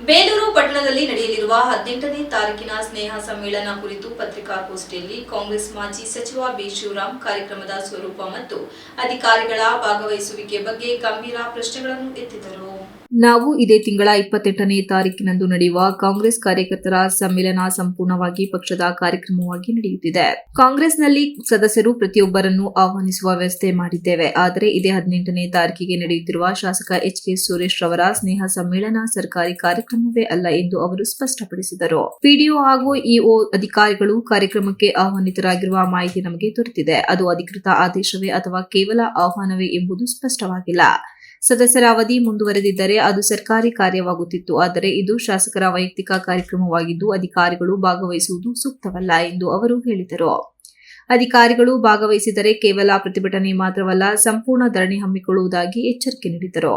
ಬೇಲೂರು ಪಟ್ಟಣದಲ್ಲಿ ನಡೆಯಲಿರುವ 18ನೇ ತಾರೀಕಿನ ಸ್ನೇಹ ಸಮ್ಮೇಳನ ಕುರಿತು ಪತ್ರಿಕಾಗೋಷ್ಠಿಯಲ್ಲಿ ಕಾಂಗ್ರೆಸ್ ಮಾಜಿ ಸಚಿವ ಬಿ ಶಿವರಾಮ್ ಕಾರ್ಯಕ್ರಮದ ಸ್ವರೂಪ ಮತ್ತು ಅಧಿಕಾರಿಗಳ ಭಾಗವಹಿಸುವಿಕೆ ಬಗ್ಗೆ ಗಂಭೀರ ಪ್ರಶ್ನೆಗಳನ್ನು ಎತ್ತಿದರು. ನಾವು ಇದೇ ತಿಂಗಳ 28ನೇ ತಾರೀಕಿನಂದು ನಡೆಯುವ ಕಾಂಗ್ರೆಸ್ ಕಾರ್ಯಕರ್ತರ ಸಮ್ಮೇಳನ ಸಂಪೂರ್ಣವಾಗಿ ಪಕ್ಷದ ಕಾರ್ಯಕ್ರಮವಾಗಿ ನಡೆಯುತ್ತಿದೆ. ಕಾಂಗ್ರೆಸ್ನಲ್ಲಿ ಸದಸ್ಯರು ಪ್ರತಿಯೊಬ್ಬರನ್ನು ಆಹ್ವಾನಿಸುವ ವ್ಯವಸ್ಥೆ ಮಾಡಿದ್ದೇವೆ. ಆದರೆ ಇದೇ 18ನೇ ತಾರೀಕಿಗೆ ನಡೆಯುತ್ತಿರುವ ಶಾಸಕ ಎಚ್.ಕೆ. ಸುರೇಶ್ ರವರ ಸ್ನೇಹ ಸಮ್ಮೇಳನ ಸರ್ಕಾರಿ ಕಾರ್ಯಕ್ರಮವೇ ಅಲ್ಲ ಎಂದು ಅವರು ಸ್ಪಷ್ಟಪಡಿಸಿದರು. ಪಿಡಿಒ ಹಾಗೂ ಇಒ ಅಧಿಕಾರಿಗಳು ಕಾರ್ಯಕ್ರಮಕ್ಕೆ ಆಹ್ವಾನಿತರಾಗಿರುವ ಮಾಹಿತಿ ನಮಗೆ ದೊರೆತಿದೆ. ಅದು ಅಧಿಕೃತ ಆದೇಶವೇ ಅಥವಾ ಕೇವಲ ಆಹ್ವಾನವೇ ಎಂಬುದು ಸ್ಪಷ್ಟವಾಗಿಲ್ಲ. ಸದಸ್ಯರ ಅವಧಿ ಮುಂದುವರೆದಿದ್ದರೆ ಅದು ಸರ್ಕಾರಿ ಕಾರ್ಯವಾಗುತ್ತಿತ್ತು. ಆದರೆ ಇದು ಶಾಸಕರ ವೈಯಕ್ತಿಕ ಕಾರ್ಯಕ್ರಮವಾಗಿದ್ದು ಅಧಿಕಾರಿಗಳು ಭಾಗವಹಿಸುವುದು ಸೂಕ್ತವಲ್ಲ ಎಂದು ಅವರು ಹೇಳಿದರು. ಅಧಿಕಾರಿಗಳು ಭಾಗವಹಿಸಿದರೆ ಕೇವಲ ಪ್ರತಿಭಟನೆ ಮಾತ್ರವಲ್ಲ, ಸಂಪೂರ್ಣ ಧರಣಿ ಹಮ್ಮಿಕೊಳ್ಳುವುದಾಗಿ ಎಚ್ಚರಿಕೆ ನೀಡಿದರು.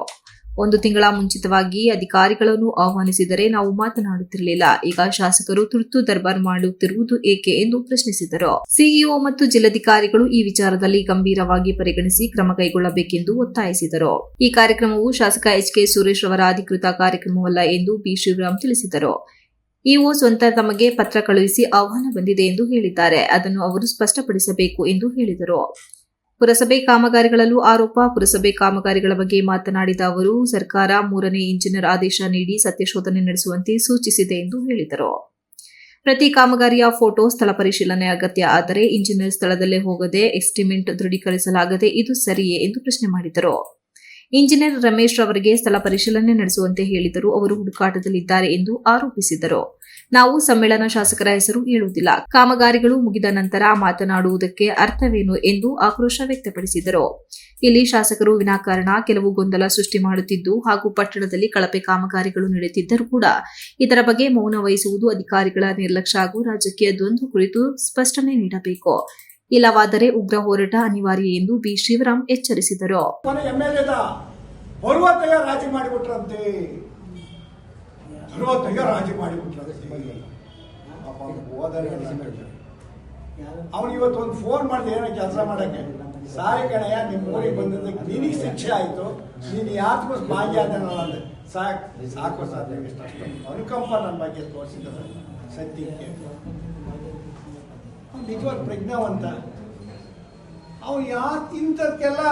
1 ತಿಂಗಳ ಮುಂಚಿತವಾಗಿ ಅಧಿಕಾರಿಗಳನ್ನು ಆಹ್ವಾನಿಸಿದರೆ ನಾವು ಮಾತನಾಡುತ್ತಿರಲಿಲ್ಲ. ಈಗ ಶಾಸಕರು ತುರ್ತು ದರ್ಬಾರ್ ಮಾಡುತ್ತಿರುವುದು ಏಕೆ ಎಂದು ಪ್ರಶ್ನಿಸಿದರು. ಸಿಇಒ ಮತ್ತು ಜಿಲ್ಲಾಧಿಕಾರಿಗಳು ಈ ವಿಚಾರದಲ್ಲಿ ಗಂಭೀರವಾಗಿ ಪರಿಗಣಿಸಿ ಕ್ರಮ ಕೈಗೊಳ್ಳಬೇಕೆಂದು ಒತ್ತಾಯಿಸಿದರು. ಈ ಕಾರ್ಯಕ್ರಮವು ಶಾಸಕ ಎಚ್.ಕೆ. ಸುರೇಶ್ ಅವರ ಅಧಿಕೃತ ಕಾರ್ಯಕ್ರಮವಲ್ಲ ಎಂದು ಬಿ ಶಿವರಾಮ್ ತಿಳಿಸಿದರು. ಇಒ ಸ್ವತಃ ತಮಗೆ ಪತ್ರ ಕಳುಹಿಸಿ ಆಹ್ವಾನ ಬಂದಿದೆ ಎಂದು ಹೇಳಿದ್ದಾರೆ. ಅದನ್ನು ಅವರು ಸ್ಪಷ್ಟಪಡಿಸಬೇಕು ಎಂದು ಹೇಳಿದರು. ಪುರಸಭೆ ಕಾಮಗಾರಿಗಳಲ್ಲೂ ಆರೋಪ. ಪುರಸಭೆ ಕಾಮಗಾರಿಗಳ ಬಗ್ಗೆ ಮಾತನಾಡಿದ ಅವರು, ಸರ್ಕಾರ 3ನೇ ಇಂಜಿನಿಯರ್ ಆದೇಶ ನೀಡಿ ಸತ್ಯಶೋಧನೆ ನಡೆಸುವಂತೆ ಸೂಚಿಸಿದೆ ಎಂದು ಹೇಳಿದರು. ಪ್ರತಿ ಕಾಮಗಾರಿಯ ಫೋಟೋ, ಸ್ಥಳ ಪರಿಶೀಲನೆ ಅಗತ್ಯ. ಆದರೆ ಇಂಜಿನಿಯರ್ ಸ್ಥಳದಲ್ಲೇ ಹೋಗದೆ ಎಸ್ಟಿಮೇಟ್ ದೃಢೀಕರಿಸಲಾಗದೆ ಇದು ಸರಿಯೇ ಎಂದು ಪ್ರಶ್ನೆ ಮಾಡಿದರು. ಇಂಜಿನಿಯರ್ ರಮೇಶ್ ಅವರಿಗೆ ಸ್ಥಳ ಪರಿಶೀಲನೆ ನಡೆಸುವಂತೆ ಹೇಳಿದರು. ಅವರು ಹುಡುಕಾಟದಲ್ಲಿದ್ದಾರೆ ಎಂದು ಆರೋಪಿಸಿದರು. ನಾವು ಸಮ್ಮೇಳನ ಶಾಸಕರ ಹೆಸರು ಹೇಳುವುದಿಲ್ಲ. ಕಾಮಗಾರಿಗಳು ಮುಗಿದ ನಂತರ ಮಾತನಾಡುವುದಕ್ಕೆ ಅರ್ಥವೇನು ಎಂದು ಆಕ್ರೋಶ ವ್ಯಕ್ತಪಡಿಸಿದರು. ಇಲ್ಲಿ ಶಾಸಕರು ವಿನಾಕಾರಣ ಕೆಲವು ಗೊಂದಲ ಸೃಷ್ಟಿ ಮಾಡುತ್ತಿದ್ದು ಹಾಗೂ ಪಟ್ಟಣದಲ್ಲಿ ಕಳಪೆ ಕಾಮಗಾರಿಗಳು ನಡೆಯುತ್ತಿದ್ದರೂ ಕೂಡ ಇದರ ಬಗ್ಗೆ ಮೌನ ವಹಿಸುವುದು ಅಧಿಕಾರಿಗಳ ನಿರ್ಲಕ್ಷ್ಯ ಹಾಗೂ ರಾಜಕೀಯ ದ್ವಂದ್ವ ಕುರಿತು ಸ್ಪಷ್ಟನೆ ನೀಡಬೇಕು. ಇಲ್ಲವಾದರೆ ಉಗ್ರ ಹೋರಾಟ ಅನಿವಾರ್ಯ ಎಂದು ಬಿ ಶಿವರಾಮ್ ಎಚ್ಚರಿಸಿದರು. ಅವನು ಇವತ್ತೊಂದು ಫೋನ್ ಮಾಡಿದೆ ಏನೋ ಕೆಲಸ ಮಾಡಕ್ಕೆ, ಸಾರಿ ಕಣಯ್ಯ ನಿಮ್ಮ ಊರಿಗೆ ಬಂದಿದ್ದಕ್ಕೆ ನಿನಗೆ ಶಿಕ್ಷೆ ಆಯಿತು, ನೀನು ಯಾತ್ಮ ಭಾಗ್ಯಾದನಲ್ಲ ಅಂದ್ರೆ ಸಾಕು ಸಾಧ್ಯ ಅಷ್ಟು ಅನುಕಂಪ ನನ್ನ ಬಗ್ಗೆ ತೋರಿಸಿದ್ದಾರೆ. ಸತ್ಯಕ್ಕೆ ನಿಜವಾದ ಪ್ರಜ್ಞಾವಂತ ಅವನು ಇಂಥದ್ಕೆಲ್ಲ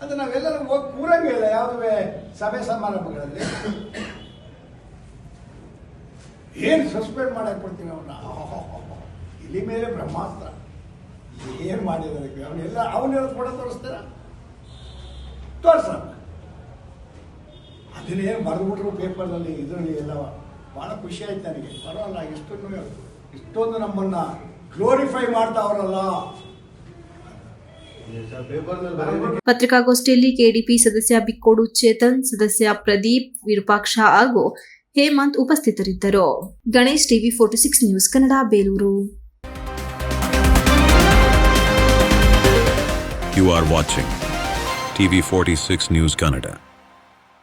ಅದು ನಾವೆಲ್ಲರೂ ಹೋಗಿ ಕೂರಂಗಿಲ್ಲ. ಯಾವುದೇ ಸಭೆ ಸಮಾರಂಭಗಳಲ್ಲಿ ಏನು ಸಸ್ಪೆಂಡ್ ಮಾಡಕ್ಕೆ ಕೊಡ್ತೀನಿ ಅವನ್ನ. ಇಲ್ಲಿ ಮೇಲೆ ಬ್ರಹ್ಮಾಸ್ತ್ರ ಏನು ಮಾಡಿರೋದಕ್ಕೆ ಅವನ್ನೆಲ್ಲ ಅವನ್ನೆಲ್ಲ ಕೂಡ ತೋರಿಸ್ತಾರ ಅದನ್ನೇನು ಬರೆದ್ಬಿಟ್ರು ಪೇಪರ್ನಲ್ಲಿ ಇದರಲ್ಲಿ ಎಲ್ಲ. ಭಾಳ ಖುಷಿ ಆಯ್ತು ನನಗೆ. ಪರವಾಗಿಲ್ಲ, ಇಷ್ಟೊಂದು ನಮ್ಮನ್ನ ಗ್ಲೋರಿಫೈ ಮಾಡ್ತಾವ್ರಲ್ಲ. ಪತ್ರಿಕಾಗೋಷ್ಠಿಯಲ್ಲಿ ಕೆಡಿಪಿ ಸದಸ್ಯ ಬಿಕ್ಕೋಡು ಚೇತನ್, ಸದಸ್ಯ ಪ್ರದೀಪ್, ವಿರೂಪಾಕ್ಷ ಹಾಗೂ ಹೇಮಂತ್ ಉಪಸ್ಥಿತರಿದ್ದರು. Ganesh, TV 46 news Kannada, Belur. You are watching TV 46 News Kannada.